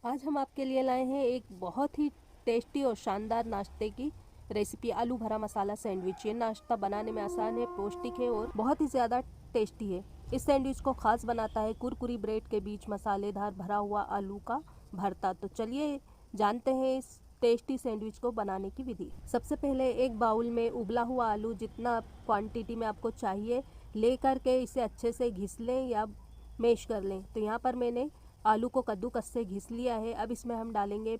आज हम आपके लिए लाए हैं एक बहुत ही टेस्टी और शानदार नाश्ते की रेसिपी, आलू भरा मसाला सैंडविच। ये नाश्ता बनाने में आसान है, पौष्टिक है और बहुत ही ज़्यादा टेस्टी है। इस सैंडविच को खास बनाता है कुरकुरी ब्रेड के बीच मसालेदार भरा हुआ आलू का भरता। तो चलिए जानते हैं इस टेस्टी सैंडविच को बनाने की विधि। सबसे पहले एक बाउल में उबला हुआ आलू जितना क्वांटिटी में आपको चाहिए लेकर के इसे अच्छे से घिस लें या मैश कर लें। तो यहाँ पर मैंने आलू को कद्दूकस से घिस लिया है। अब इसमें हम डालेंगे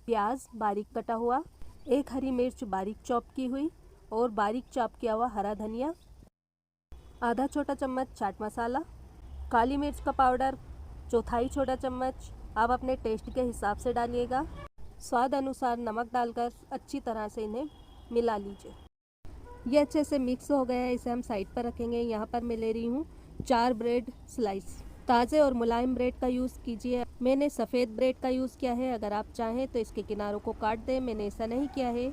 प्याज बारीक कटा हुआ, एक हरी मिर्च बारीक चॉप की हुई और बारीक चॉप किया हुआ हरा धनिया, आधा छोटा चम्मच चाट मसाला, काली मिर्च का पाउडर चौथाई छोटा चम्मच। आप अपने टेस्ट के हिसाब से डालिएगा। स्वाद अनुसार नमक डालकर अच्छी तरह से इन्हें मिला लीजिए। ये अच्छे से मिक्स हो गया है, इसे हम साइड पर रखेंगे। यहाँ पर मैं ले रही हूँ 4 ब्रेड स्लाइस। ताज़े और मुलायम ब्रेड का यूज़ कीजिए। मैंने सफ़ेद ब्रेड का यूज़ किया है, अगर आप चाहें तो इसके किनारों को काट दें। मैंने ऐसा नहीं किया है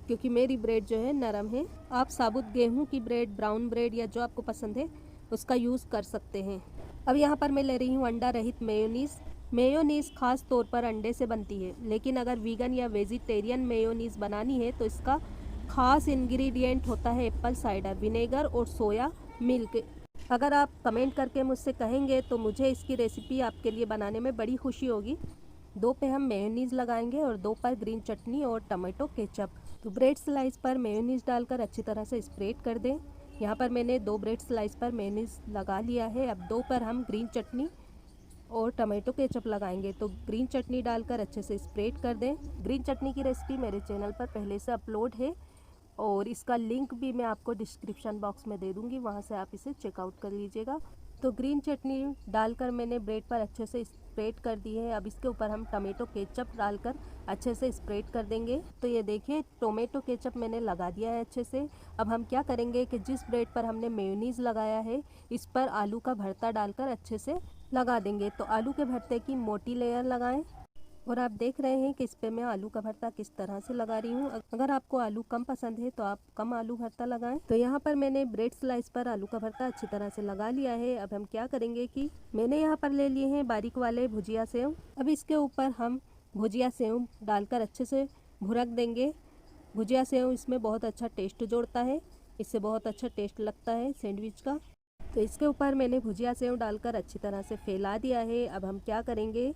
क्योंकि मेरी ब्रेड जो है नरम है। आप साबुत गेहूं की ब्रेड, ब्राउन ब्रेड या जो आपको पसंद है उसका यूज़ कर सकते हैं। अब यहाँ पर मैं ले रही हूँ अंडा रहित मेयोनीज़। मेयोनीज़ खास तौर पर अंडे से बनती है, लेकिन अगर वीगन या वेजिटेरियन मेयोनीज़ बनानी है तो इसका खास इंग्रेडिएंट होता है एप्पल साइडर विनेगर और सोया मिल्क। अगर आप कमेंट करके मुझसे कहेंगे तो मुझे इसकी रेसिपी आपके लिए बनाने में बड़ी खुशी होगी। 2 पे हम मेयोनीज़ लगाएंगे और 2 पर ग्रीन चटनी और टमाटो केचप। तो ब्रेड स्लाइस पर मेयोनीज़ डालकर अच्छी तरह से स्प्रेड कर दें। यहाँ पर मैंने 2 ब्रेड स्लाइस पर मेयोनीज़ लगा लिया है। अब 2 पर हम ग्रीन चटनी और टमाटो केचप लगाएंगे। तो ग्रीन चटनी डालकर अच्छे से स्प्रेड कर दें। ग्रीन चटनी की रेसिपी मेरे चैनल पर पहले से अपलोड है और इसका लिंक भी मैं आपको डिस्क्रिप्शन बॉक्स में दे दूँगी, वहाँ से आप इसे चेकआउट कर लीजिएगा। तो ग्रीन चटनी डालकर मैंने ब्रेड पर अच्छे से स्प्रेड कर दी है। अब इसके ऊपर हम टमाटो केचप डालकर अच्छे से स्प्रेड कर देंगे। तो ये देखिए टोमेटो केचप मैंने लगा दिया है अच्छे से। अब हम क्या करेंगे कि जिस ब्रेड पर हमने मेयोनीज़ लगाया है इस पर आलू का भरता डालकर अच्छे से लगा देंगे। तो आलू के भरते की मोटी लेयर लगाएं और आप देख रहे हैं कि इस पे मैं आलू का भरता किस तरह से लगा रही हूँ। अगर आपको आलू कम पसंद है तो आप कम आलू भरता लगाएं। तो यहाँ पर मैंने ब्रेड स्लाइस पर आलू का भरता अच्छी तरह से लगा लिया है। अब हम क्या करेंगे कि मैंने यहाँ पर ले लिए हैं बारीक वाले भुजिया सेव। अब इसके ऊपर हम भुजिया सेव डालकर अच्छे से भुरक देंगे। भुजिया सेव इसमें बहुत अच्छा टेस्ट जोड़ता है, इससे बहुत अच्छा टेस्ट लगता है सैंडविच का। तो इसके ऊपर मैंने भुजिया सेव डालकर अच्छी तरह से फैला दिया है। अब हम क्या करेंगे,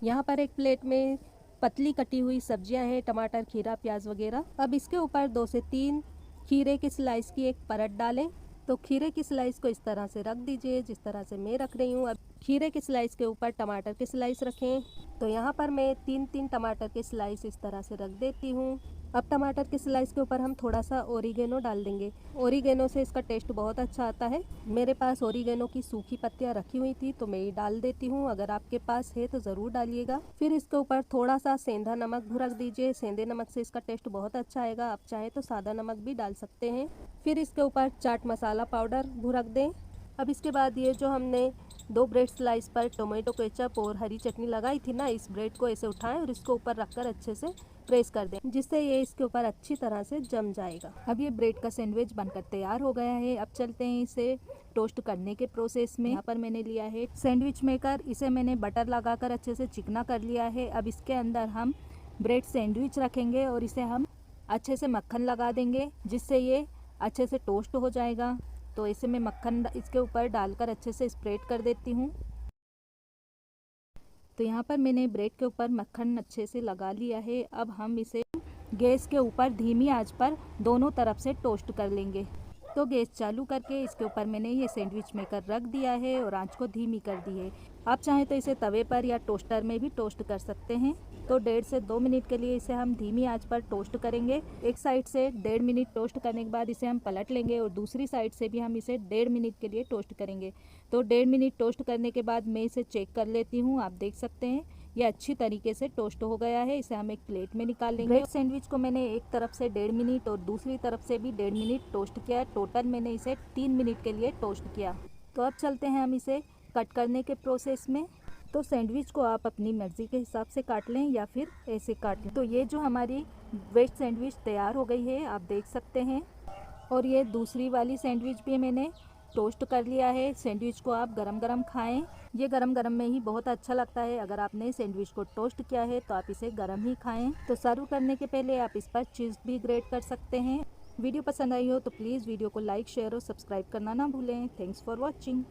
यहाँ पर एक प्लेट में पतली कटी हुई सब्जियां हैं, टमाटर, खीरा, प्याज वगैरह। अब इसके ऊपर 2 से 3 खीरे की स्लाइस की एक परत डालें। तो खीरे की स्लाइस को इस तरह से रख दीजिए जिस तरह से मैं रख रही हूँ। अब खीरे की स्लाइस के ऊपर टमाटर की स्लाइस रखें। तो यहाँ पर मैं 3-3 टमाटर की स्लाइस इस तरह से रख देती हूँ। अब टमाटर की स्लाइस के ऊपर हम थोड़ा सा ओरिगेनो डाल देंगे। ओरिगेनो से इसका टेस्ट बहुत अच्छा आता है। मेरे पास ओरिगेनो की सूखी पत्तियाँ रखी हुई थी तो मैं ये डाल देती हूँ, अगर आपके पास है तो ज़रूर डालिएगा। फिर इसके ऊपर थोड़ा सा सेंधा नमक भुरक दीजिए। सेंधे नमक से इसका टेस्ट बहुत अच्छा आएगा, आप चाहें तो सादा नमक भी डाल सकते हैं। फिर इसके ऊपर चाट मसाला पाउडर भुरक दें। अब इसके बाद ये जो हमने 2 ब्रेड स्लाइस पर टोमेटो केचप और हरी चटनी लगाई थी ना, इस ब्रेड को ऐसे उठाएं और इसको ऊपर रखकर अच्छे से प्रेस कर दें, जिससे ये इसके ऊपर अच्छी तरह से जम जाएगा। अब ये ब्रेड का सैंडविच बनकर तैयार हो गया है। अब चलते हैं इसे टोस्ट करने के प्रोसेस में। यहाँ पर मैंने लिया है सैंडविच मेकर, इसे मैंने बटर लगाकर अच्छे से चिकना कर लिया है। अब इसके अंदर हम ब्रेड सैंडविच रखेंगे और इसे हम अच्छे से मक्खन लगा देंगे, जिससे ये अच्छे से टोस्ट हो जाएगा। तो इसे मैं मक्खन इसके ऊपर डालकर अच्छे से स्प्रेड कर देती हूँ। तो यहाँ पर मैंने ब्रेड के ऊपर मक्खन अच्छे से लगा लिया है। अब हम इसे गैस के ऊपर धीमी आंच पर दोनों तरफ से टोस्ट कर लेंगे। तो गैस चालू करके इसके ऊपर मैंने ये सैंडविच मेकर रख दिया है और आंच को धीमी कर दी है। आप चाहें तो इसे तवे पर या टोस्टर में भी टोस्ट कर सकते हैं। तो 1.5 से 2 मिनट के लिए इसे हम धीमी आंच पर टोस्ट करेंगे। एक साइड से 1.5 मिनट टोस्ट करने के बाद इसे हम पलट लेंगे और दूसरी साइड से भी हम इसे 1.5 मिनट के लिए टोस्ट करेंगे। तो 1.5 मिनट टोस्ट करने के बाद मैं इसे चेक कर लेती हूँ। आप देख सकते हैं ये अच्छी तरीके से टोस्ट हो गया है। इसे हम एक प्लेट में निकाल लेंगे। ब्रेड सैंडविच को मैंने एक तरफ से 1.5 मिनट और दूसरी तरफ से भी 1.5 मिनट टोस्ट किया। टोटल मैंने इसे 3 मिनट के लिए टोस्ट किया। तो अब चलते हैं हम इसे कट करने के प्रोसेस में। तो सैंडविच को आप अपनी मर्ज़ी के हिसाब से काट लें या फिर ऐसे काट लें। तो ये जो हमारी ब्रेड सैंडविच तैयार हो गई है, आप देख सकते हैं। और ये दूसरी वाली सैंडविच भी मैंने टोस्ट कर लिया है। सैंडविच को आप गरम गरम खाएं, ये गरम गरम में ही बहुत अच्छा लगता है। अगर आपने सैंडविच को टोस्ट किया है तो आप इसे गरम ही खाएं। तो सर्व करने के पहले आप इस पर चीज़ भी ग्रेट कर सकते हैं। वीडियो पसंद आई हो तो प्लीज़ वीडियो को लाइक, शेयर और सब्सक्राइब करना ना भूलें। Thanks for watching.